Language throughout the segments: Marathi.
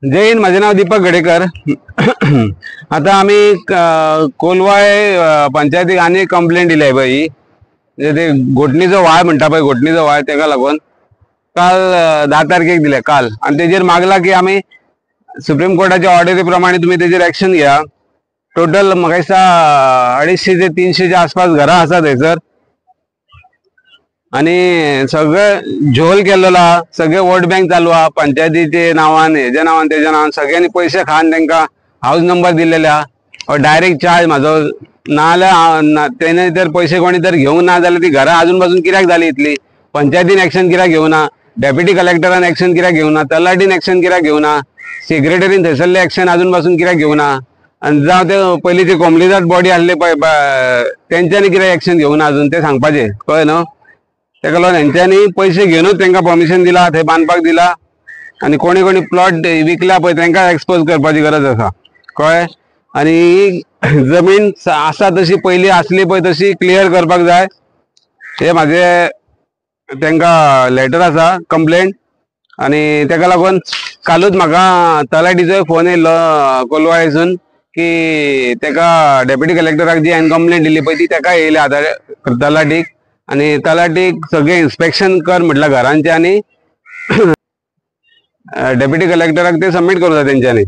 जय हिंद. माझे नाव दीपक गडेकर. आता आम्ही कोलवाय पंचायतीक आनी कंप्लेंट दिली आहे बाई. ते घोटणीचो वाळ म्हणटा पळय, घोटणीचो वाळ तेका लागून काल 10 तारखेक दिले काल. आणि तेजेर मागला की आम्ही सुप्रीम कोर्टाच्या ऑर्डरी प्रमाणे तुम्ही तेजेर ऍक्शन घ्या. टोटल म्हाका दिसता 250 ते 300च्या आसपास घरां आसा थंयसर. आणि सगळं झोल केलेला, सगळे वोट बँक चालू आहे पंचायतीचे नावान, हेज्या नावान तेज्या नावान. सगळ्यांनी पैसे खान त्यांना हाऊस नंबर दिलेल्या. डायरेक्ट चार्ज माझो नाल्यार तेणे जर पैसे कोणी जर घेवंक ना जाल्यार ती घरां अजून पासून कित्याक जाली इतली. पंचायतीन ऍक्शन कित्याक घेवना, डेप्युटी कलेक्टरान ऍक्शन कित्याक घेवना, तलाटीन ऍक्शन कित्याक घेवना, सेक्रेटरीन थंयसरले ऍक्शन अजून पासून कित्याक घेवना, आणि जावं ते पयलींचे कॉम्युनिटी बॉडी आसले पळय तेंच्यांनी कित्याक ऍक्शन घेवना अजून ते सांगपाचे. कळ्ळें न्हू. तेका लागून हेंच्यांनी पैसे घेवनूच तेंका परमिशन दिला, थंय बांदपाक दिला. आणि कोणी कोणी प्लॉट विकला पळय तेंका एक्सपोज करपाची गरज आसा. कळ्ळें. आणि जमीन आसा तशी पयली आसली पळय तशी क्लियर करपाक जाय. हे माझे तेंका लेटर आसा कंप्लेंट. आणि तेका लागून कालूच म्हाका तलाटीचो फोन येयल्लो कोलवायसून की तेका डेप्युटी कलेक्टराक जी हांवें कंप्लेंट दिली पळय ती तेका येयल्या आतां तलाटीक. आणि तलाटीक सगळे इन्स्पेक्शन कर म्हटलं घरांचे, आणि डेप्युटी कलेक्टराक ते सबमिट करू जाय तेंच्यांनी.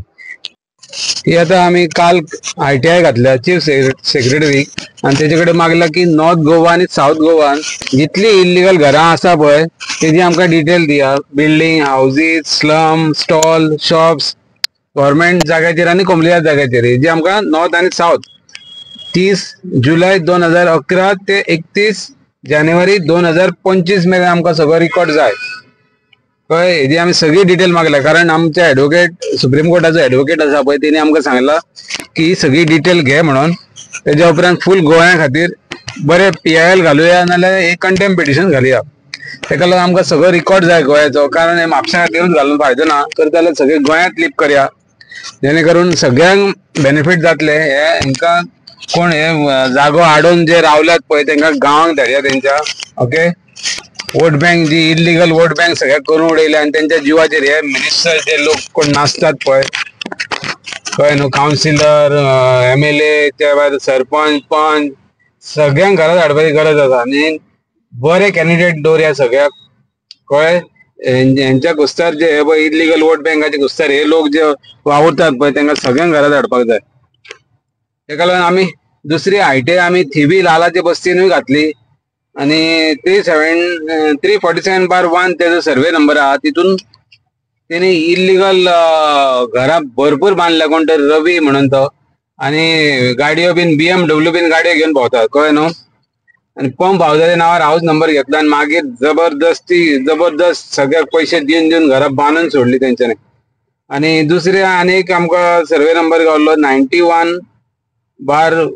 ही आता आम्ही काल ITI घातल्या चीफ सेक्रेटरीक, आणि तेचे कडेन मागला की नॉर्थ गोवा आणि साऊथ गोवान जितली इल्लीगल घरां आसा पळय तेजी आमकां डिटेल दिया. Building, houses, slum, stall, shops, government जाग्याचेर आणि कॉम्युनिटी जाग्याचेर, हेजी आमकां नॉर्थ आणि साऊथ 30 जुलै 2011 ते 31 जानेवारी 2025 मेरेन आमकां सगळो रिकॉर्ड जाय. कळ्ळें. हेजी आमी सगळी डिटेल मागल्या, कारण आमचे ऍडव्होकेट सुप्रीम कोर्टाचो ऍडव्होकेट आसा पळय तेणी आमकां सांगला की ही सगळी डिटेल घे म्हणून. तेज्या उपरांत फूल गोंया खातीर बरे PIL घालुया, नाल्यार एक कंटेम्प्ट पिटिशन घालुया. तेका लागून आमकां सगळो रिकॉर्ड जाय गोंयाचो, कारण हे म्हापशा खातीरूच घालून फायदो ना. करता जाल्यार सगळे गोंयांत लिप करया, जेणे करून सगळ्यांक बेनिफीट जातले. हेंकां कोण हे जागो आडोवन जे रावल्यात पळय तेंकां गांवांक धाडया तेंच्या. ओके. वोट बँक जी इल्लीगल वोट बँक सगळ्याक करून उडयल्या, आणि त्यांच्या जीवाचेर हे मिनिस्टर जे लोक कोण नाचतात पळय, कळ्ळें न्हू, कावन्सिलर, MLA, त्या भायर सरपंच, पंच, सगळ्यांक घरां धाडपाची गरज आसा. आणि बरे कॅन्डिडेट दवरया सगळ्याक. कळ्ळें. हेंच्या घुस्तार जे हे पळय इल्लीगल वोट बँकाचे घुस्तार हे लोक जे वावुरतात पळय तेंका सगळ्यांक घरां धाडपाक जाय. तेका लागून आमी दुसरी ITI आमी थिबी लालाचे बस्तीनूय घातली. आणि 347/1 तेजो सर्वे नंबर आहा. तितून तेणी इल्लीगल घरां भरपूर बांधल्या. कोण तर रवी म्हणून तो, आणि गाडयो बीन BMW बीन गाडयो घेवन भोंवतात. कळ्ळें न्हू. आणि पंप हाऊसाच्या नावार हाऊस नंबर घेतला, आणि मागीर जबरदस्त सगळ्याक पैसे दिवन दिवन घरां बांदून सोडली तेंच्यांनी. आणि दुसरे आनीक आमकां सर्वे नंबर गावल्लो 91/3,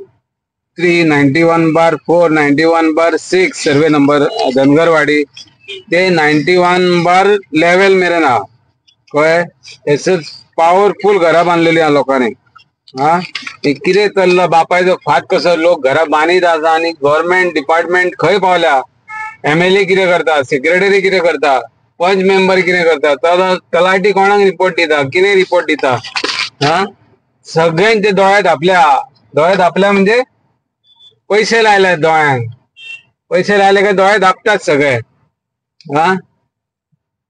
91/4, 91/6 सर्वे नंबर धनगरवाडी ते 91/11 मेरेन आहा. कळ्ळें. हेसर पॉवरफुल घरां बांधलेली आहा लोकांनी. कितें चल्लं बापायचो फाट कसो, लोक घरां बांदीत आसा, आणि गव्हर्मेंट डिपार्टमेंट खंय पावल्या. MLA कितें करता, सेक्रेटरी कितें करता, पंच मेंबर कितें करता, तलाटी कोणाक रिपोर्ट दिता, कितें रिपोर्ट दिता. सगळ्यांचे दोळे धापल्या म्हणजे पैसे लायल्यात दोळ्यांक. पैसे लायले काय दोळे धापतात सगळे.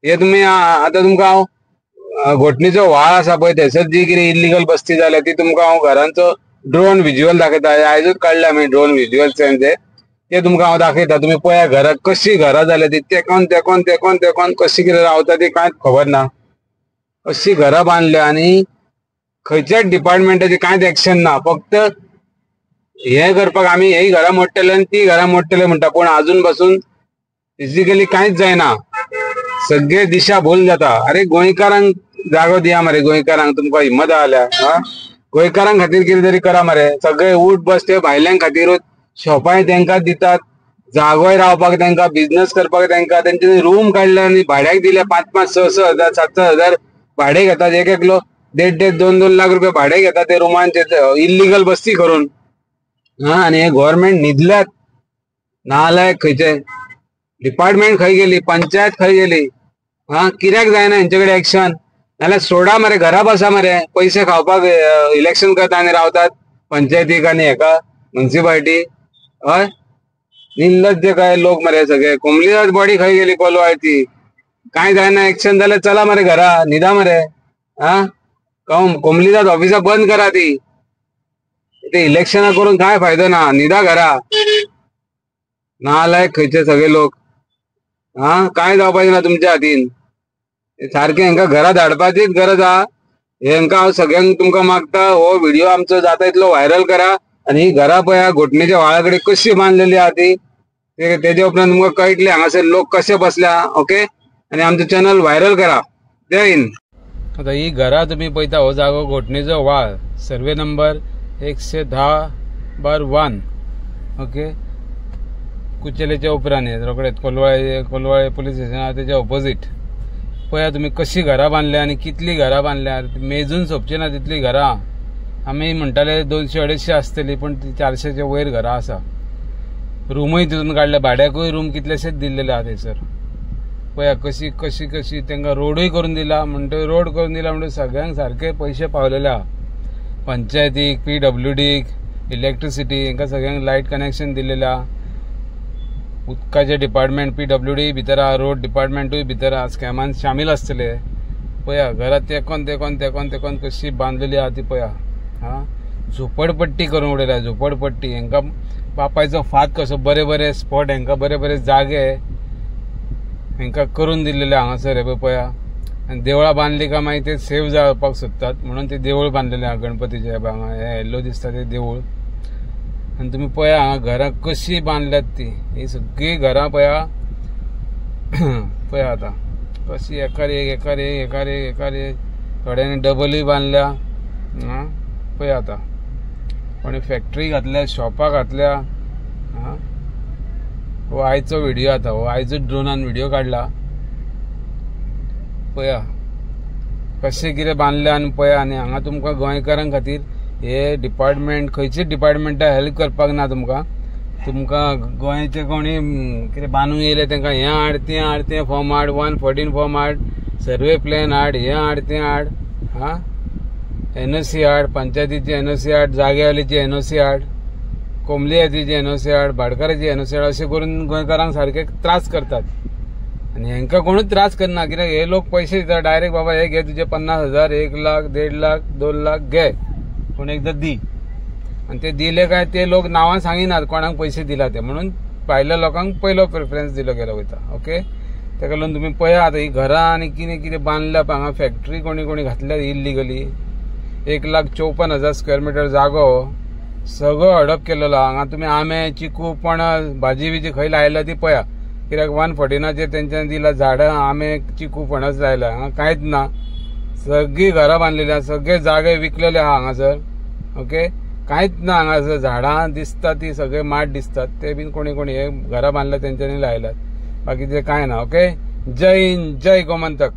हे तुम्ही आता तुमकां हांव घोटणीचो व्हाळ आसा पळय थंयसर जी कितें इल्लीगल बस्ती जाल्या ती तुमकां हांव घरांचो ड्रोन व्हिज्युअल दाखयता. आयजूच काडले आमी ड्रोन व्हिज्युअल ते तुमकां हांव दाखयता. तुमी पळया घरां कशी घरां जाल्या ती तेकोन तेकोन तेकोन तेकोन कशी कितें रावता ती कांयच खबर ना. अशी घरां बांदल्या, आणि खंयच्याच डिपार्टमेंटाची कांयच एक्शन ना. फक्त हे करपाक आमी ही घरां मोडटले आनी ती घरां मोडटले म्हणटा, पूण अजून पासून फिजिकली कांयच जायना. सगळे दिशाभूल जाता. अरे गोंयकारांक जागो दिया मरे, गोंयकारांक तुमकां हिम्मत आल्या. गोंयकारांक खातीर कितें तरी करा मरे. सगळे उठ बस ते भायल्यांक खातीरूच. शॉपाय तेंकां दितात, जागोय रावपाक तेंकां, बिझनेस करपाक तेंकां. तेंच्यांनी रूम काडले आनी भाड्याक दिले 5-5, 6-6 हजार, 7-7 हजार भाडे घेतात. एक लोक 1.5-1.5, 2-2 लाख रुपये भाडे घेतात ते रुमांचे इल्लीगल बस्ती करून. आणि हे गव्हर्मेंट न्हिदल्यात. नालायक खंयचे डिपार्टमेंट खंय गेली, पंचायत खंय गेली. कित्याक जायना हेंचे कडेन एक्शन. नाल्यार सोडा मरे, घरा बसा मरे, पैसे खावपाक इलेक्शन करता आनी रावतात पंचायतीक आनी हेका म्युन्सिपालिटी. हय निर्लज्ज काय लोक मरे सगळे. कोंबलीदास बॉडी खंय गेली कोलवाळची? काय जायना एक्शन जाल्यार चला मरे घरा न्हिदा मरे. हा कोंबलीदास ऑफिसा बंद करा ती. ते इलेक्शना करून काय फायदो ना, न्हिदा घरा. नालायक खंयचे सगळे लोक. काय जावपाचें ना तुमच्या हातीन. सारखे हांकां घरा धाडपाचीच गरज आहा. हांकां हांव सगळ्यांक तुमकां मागता, हो व्हिडिओ आमचो जाता तितलो व्हायरल करा. आनी ही घरा पळया घोटणेच्या वाळा कडेन कशी बांदलेली आहा ती. तेजे उपरांत तुमकां कळटले हांगासर लोक कशे बसल्या. ओके, आनी आमचो चॅनल व्हायरल करा. जय हिंद. आता ही घरा तुम्ही पळयता, हो जागो घोटणेचो वाळ, सर्वे नंबर 110/1. ओके, कुचेलेच्या उपरांत रोकडेच कोलवाळे पुलीस स्टेशन आहा तेच्या ऑपोजीट. पळया तुम्ही कशी घरां बांदल्या आनी कितली घरां बांदल्या. मेजून सोंपची ना तितली घरां. आमी म्हणटाले 200-250 आसतली, पण 400च्या वयर घरां आसा. रूमय तितून काडले, भाड्याकूय रूम कितलेशेच दिल्लेले आहा थंयसर. पळया कशी कशी कशी तांकां रोडूय करून दिला. म्हणटकीर रोड करून दिला म्हणटकीर सगळ्यांक सारखे पयशे पावलेले आहा. पंचायतीक, PWDक, इलेक्ट्रिसिटी, हांकां सगळ्यांक लायट कनेक्शन दिल्लेलें आहा. उदकाचे डिपार्टमेंट PWD भितर आहा, रोड डिपार्टमेंटूय भितर आहा. स्कॅमान शामील आसतले. पळया घरां तेकोन तेकोन तेकोन तेकोन कशी बांदलेली आहा ती पळया. झोपडपट्टी करून उडयल्या, झोपडपट्टी. हांकां बापायचो फात कसो, बरे बरे स्पॉट, हांकां बरे बरे जागे हांकां करून दिल्लेले हांगासर. हे पळया, आनी देवळां बांदली काय मागीर ते सेव जावपाक सोदतात म्हणून ते देवूळ बांदलेले आहा गणपतीचे. हांगा हे येल्लो दिसता ते देवूळ. आनी तुमी पळया हांगा घरां कशी बांदल्यात ती. ही सगळी घरां पळया. पळया आतां कशी एकार एक एकार एक एकार एक एकार एक. थोड्यांनी डबलूय बांदल्या. पळया आतां कोणी फॅक्टरी घातल्या, शॉपां घातल्या. हो आयचो व्हिडिओ आतां, हो आयजूच ड्रोनान व्हिडिओ काडला. पळया कशें कितें बांदल्या. आनी पळया, आनी हांगा तुमकां गोंयकारां खातीर हे डिपार्टमेंट खंयचीच डिपार्टमेंटा हेल्प करपाक ना तुमकां. गोंयचे कोणी कितें बांदूंक येयले तांकां हें हाड तें हाड, तें फॉर्म हाड, 114 फॉर्म हाड, सर्वे प्लॅन हाड, हें हाड तें हाड. NOC हाड, पंचायतीची NOC हाड, जागेवालीची NOC हाड, कोंबली हातीची NOC हाड, भाडकाराची NOC हाड. अशें करून गोंयकारांक सारखे त्रास करतात. आनी हांकां कोणूच त्रास करना, कित्याक हे लोक पयशे दितात डायरेक्ट. बाबा हे घे तुजे 50,000, 1 लाख, 1.5 लाख, 2 लाख घे, पूण एकदां दी. आनी ते दिले काय ते लोक नांवां सांगिनात कोणाक पयशे दिला ते, म्हणून भायल्या लोकांक पयलो प्रेफरन्स दिलो गेलो वयता. ओके, ताका लागून तुमी पळया आतां ही घरां आनी कितें कितें बांदल्या पळय. हांगा फॅक्टरी कोणी कोणी घातल्या इल्लिगली. 1,54,000 स्क्वेअर मिटर जागो सगळो हडप केलेलो. हांगा तुमी आंबे, चिकू, पणस, भाजी बिजी खंय लायल्या ती पळया. कित्याक 114चेर तेंच्यांनी दिला झाडां, आंबे, चिकू, पणस लायल्या. हांगा कांयच ना. सगळी घरां बांदलेली आहा, सगळे जागे विकलेले आहा हांगासर. ओके, कांयच ना हांगासर. झाडां दिसतात ती सगळे माड दिसतात, ते बीन कोणी कोणी हे घरां बांदल्या तेंच्यांनी लायल्यात. बाकीचे कांय ना. ओके, जय हिंद, जय गोमंतक.